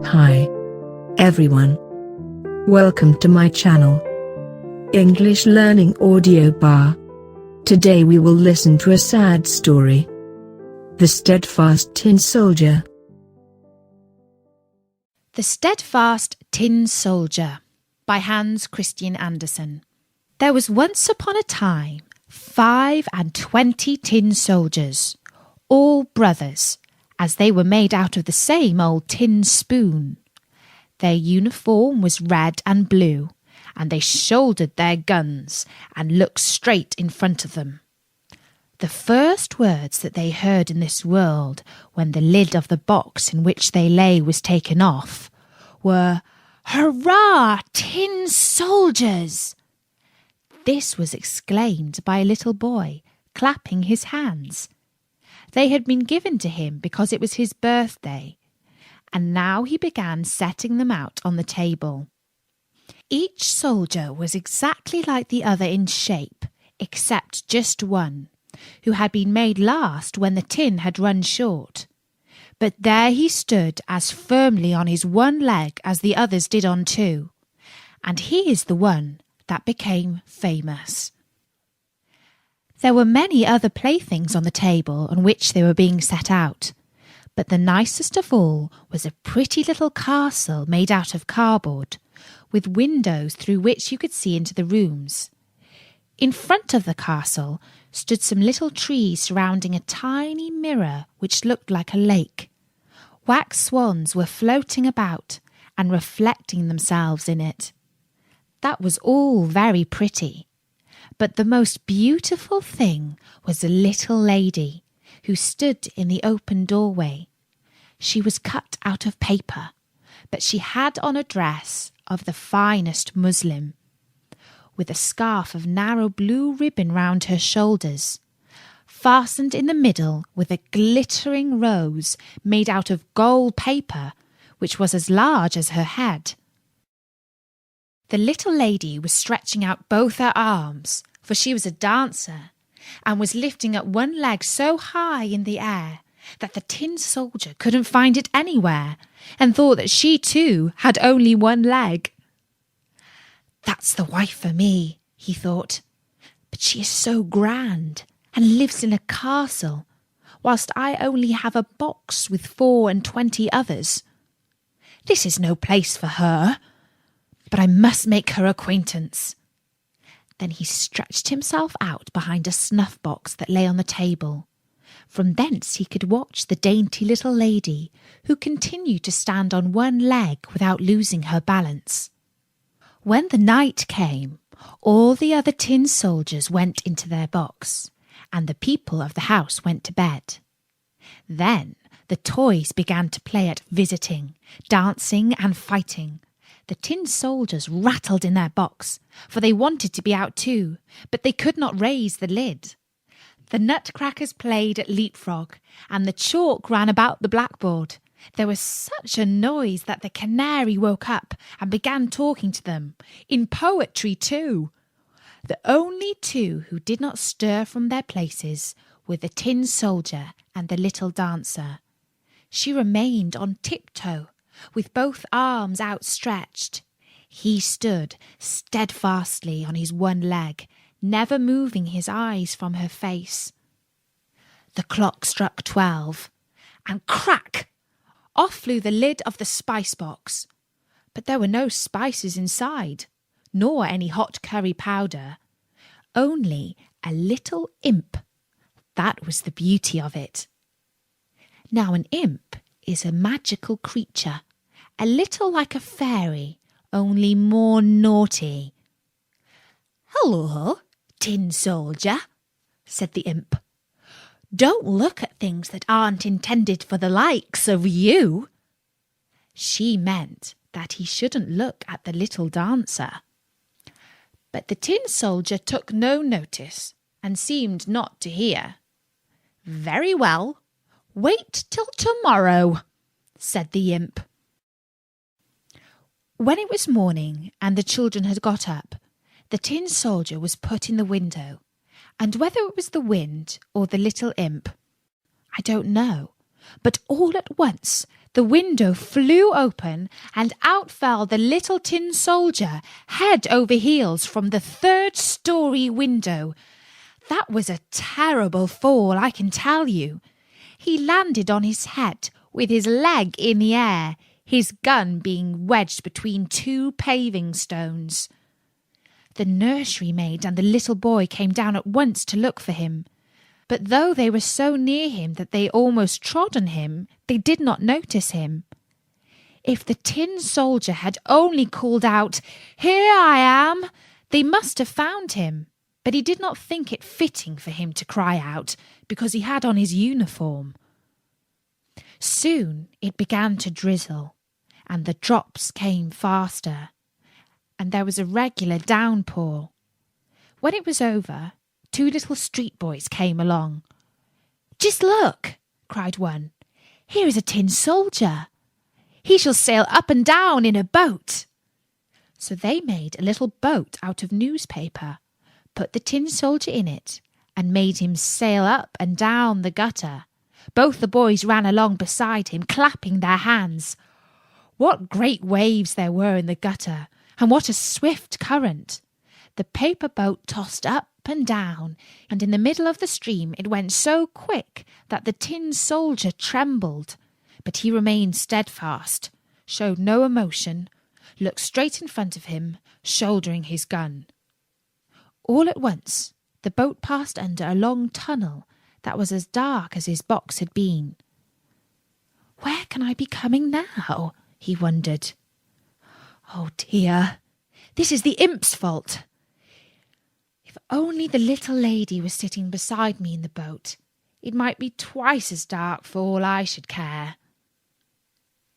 Hi, everyone. Welcome to my channel, English Learning Audio Bar. Today we will listen to a sad story. The Steadfast Tin Soldier. The Steadfast Tin Soldier by Christian Andersen. There was once upon a time 25 tin soldiers, all brothers, as they were made out of the same old tin spoon. Their uniform was red and blue, and they shouldered their guns and looked straight in front of them. The first words that they heard in this world, when the lid of the box in which they lay was taken off, were, "Hurrah, tin soldiers!" This was exclaimed by a little boy, clapping his hands. They had been given to him because it was his birthday, and now he began setting them out on the table. Each soldier was exactly like the other in shape, except just one, who had been made last when the tin had run short. But there he stood as firmly on his one leg as the others did on two, and he is the one that became famous. There were many other playthings on the table on which they were being set out, but the nicest of all was a pretty little castle made out of cardboard, with windows through which you could see into the rooms. In front of the castle stood some little trees surrounding a tiny mirror which looked like a lake. Wax swans were floating about and reflecting themselves in it. That was all very pretty. But the most beautiful thing was a little lady who stood in the open doorway. She was cut out of paper, but she had on a dress of the finest muslin, with a scarf of narrow blue ribbon round her shoulders, fastened in the middle with a glittering rose made out of gold paper, which was as large as her head. The little lady was stretching out both her arms, for she was a dancer, and was lifting up one leg so high in the air that the tin soldier couldn't find it anywhere, and thought that she too had only one leg. "That's the wife for me," he thought, "but she is so grand, and lives in a castle, whilst I only have a box with 24 others. This is no place for her, but I must make her acquaintance." Then he stretched himself out behind a snuff-box that lay on the table. From thence he could watch the dainty little lady, who continued to stand on one leg without losing her balance. When the night came, all the other tin soldiers went into their box, and the people of the house went to bed. Then the toys began to play at visiting, dancing and fighting. The tin soldiers rattled in their box, for they wanted to be out too, but they could not raise the lid. The nutcrackers played at leapfrog, and the chalk ran about the blackboard. There was such a noise that the canary woke up and began talking to them, in poetry too. The only two who did not stir from their places were the tin soldier and the little dancer. She remained on tiptoe, with both arms outstretched. He stood steadfastly on his one leg, never moving his eyes from her face. The clock struck 12, and crack! Off flew the lid of the spice box. But there were no spices inside, nor any hot curry powder. Only a little imp. That was the beauty of it. Now an imp is a magical creature, a little like a fairy, only more naughty. "Hello, tin soldier," said the imp. "Don't look at things that aren't intended for the likes of you." She meant that he shouldn't look at the little dancer. But the tin soldier took no notice, and seemed not to hear. "Very well, wait till tomorrow," said the imp. When it was morning and the children had got up, the tin soldier was put in the window, and whether it was the wind or the little imp, I don't know, but all at once The window flew open, and out fell the little tin soldier, head over heels from the 3rd-story window. That was a terrible fall, I can tell you. He landed on his head with his leg in the air, his gun being wedged between 2 paving stones. The nursery maid and the little boy came down at once to look for him. But though they were so near him that they almost trod on him, they did not notice him. If the tin soldier had only called out, "Here I am," they must have found him. But he did not think it fitting for him to cry out, because he had on his uniform. Soon it began to drizzle, and the drops came faster, and there was a regular downpour. When it was over, 2 little street boys came along. "Just look," cried one. "Here is a tin soldier. He shall sail up and down in a boat." So they made a little boat out of newspaper, put the tin soldier in it, and made him sail up and down the gutter. Both the boys ran along beside him, clapping their hands. What great waves there were in the gutter, and what a swift current! The paper boat tossed up and down, and in the middle of the stream it went so quick that the tin soldier trembled. But he remained steadfast, showed no emotion, looked straight in front of him, shouldering his gun. All at once, the boat passed under a long tunnel that was as dark as his box had been. "Where can I be coming now?" he wondered. "Oh dear, this is the imp's fault. If only the little lady was sitting beside me in the boat, it might be twice as dark for all I should care."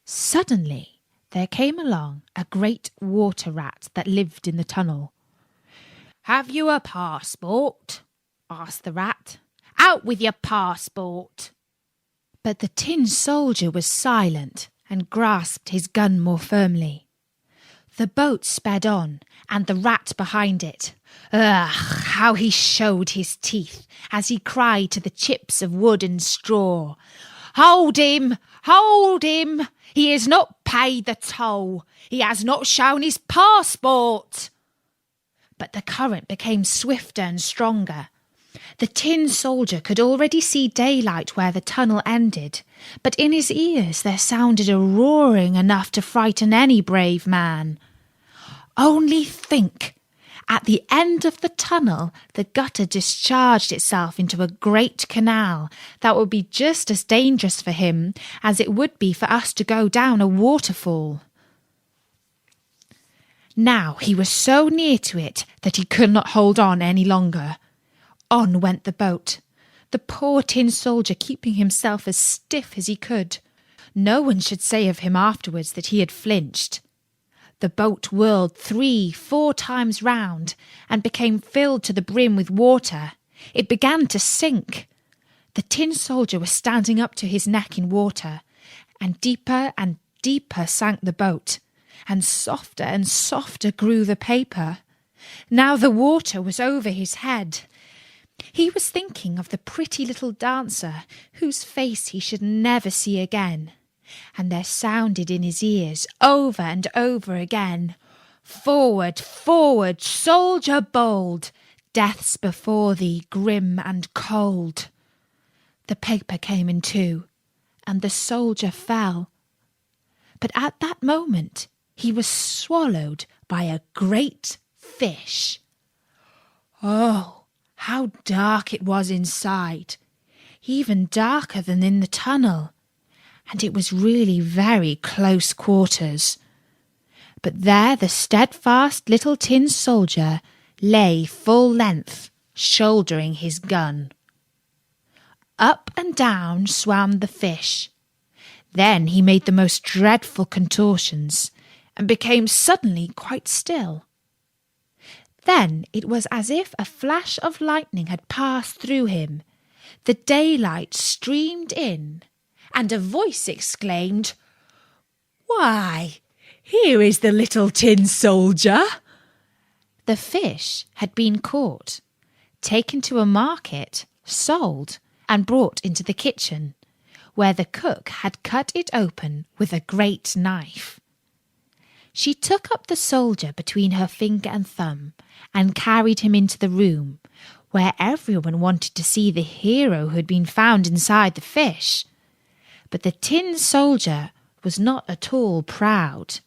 Suddenly there came along a great water rat that lived in the tunnel. "Have you a passport?" asked the rat. "Out with your passport!" But the tin soldier was silent and grasped his gun more firmly. The boat sped on, and the rat behind it. Ugh, how he showed his teeth as he cried to the chips of wood and straw, "Hold him! Hold him! He has not paid the toll! He has not shown his passport!" But the current became swifter and stronger. The tin soldier could already see daylight where the tunnel ended, but in his ears there sounded a roaring enough to frighten any brave man. Only think! At the end of the tunnel, the gutter discharged itself into a great canal that would be just as dangerous for him as it would be for us to go down a waterfall. Now he was so near to it that he could not hold on any longer. On went the boat, the poor tin soldier keeping himself as stiff as he could. No one should say of him afterwards that he had flinched. The boat whirled 3-4 times round and became filled to the brim with water. It began to sink. The tin soldier was standing up to his neck in water, and deeper sank the boat, and softer grew the paper. Now the water was over his head. He was thinking of the pretty little dancer whose face he should never see again, and there sounded in his ears over and over again, "Forward, forward, soldier bold, death's before thee, grim and cold." The paper came in two, and the soldier fell. But at that moment he was swallowed by a great fish. Oh, how dark it was inside, even darker than in the tunnel, and it was really very close quarters. But there the steadfast little tin soldier lay full length, shouldering his gun. Up and down swam the fish. Then he made the most dreadful contortions, and became suddenly quite still. Then it was as if a flash of lightning had passed through him. The daylight streamed in, and a voice exclaimed, "Why, here is the little tin soldier!" The fish had been caught, taken to a market, sold, and brought into the kitchen, where the cook had cut it open with a great knife. She took up the soldier between her finger and thumb and carried him into the room, where everyone wanted to see the hero who had been found inside the fish. But the tin soldier was not at all proud.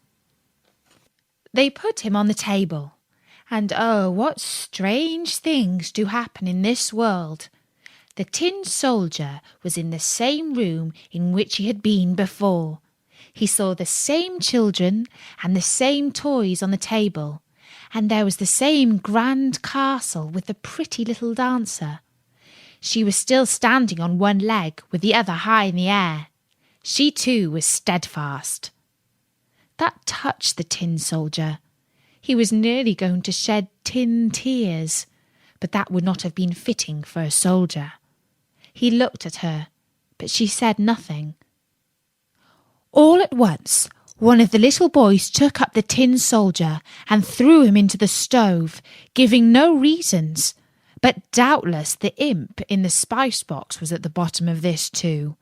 They put him on the table, and oh, what strange things do happen in this world! The tin soldier was in the same room in which he had been before. He saw the same children and the same toys on the table, and there was the same grand castle with the pretty little dancer. She was still standing on one leg with the other high in the air. She too was steadfast. That touched the tin soldier. He was nearly going to shed tin tears, but that would not have been fitting for a soldier. He looked at her, but she said nothing. All at once, one of the little boys took up the tin soldier and threw him into the stove, giving no reasons. But doubtless the imp in the spice box was at the bottom of this too.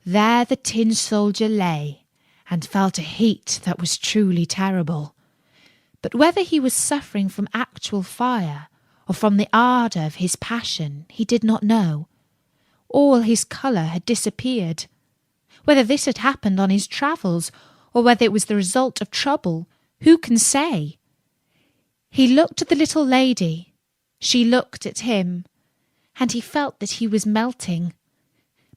There the tin soldier lay, and felt a heat that was truly terrible. But whether he was suffering from actual fire or from the ardour of his passion, he did not know. All his colour had disappeared. Whether this had happened on his travels, or whether it was the result of trouble, who can say? He looked at the little lady. She looked at him, and he felt that he was melting.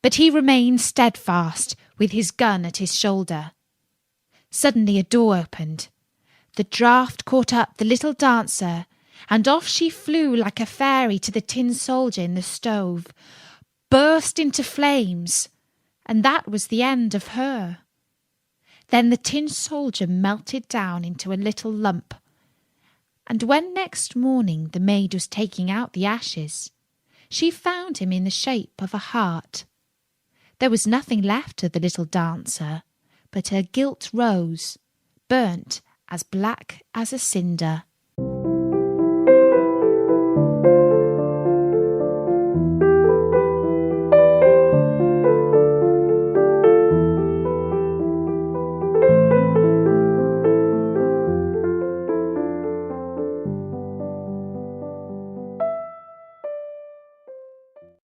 But he remained steadfast, with his gun at his shoulder. Suddenly a door opened. The draught caught up the little dancer, and off she flew like a fairy to the tin soldier in the stove, burst into flames, and that was the end of her. Then the tin soldier melted down into a little lump, and when next morning the maid was taking out the ashes, she found him in the shape of a heart. There was nothing left of the little dancer but her gilt rose, burnt as black as a cinder.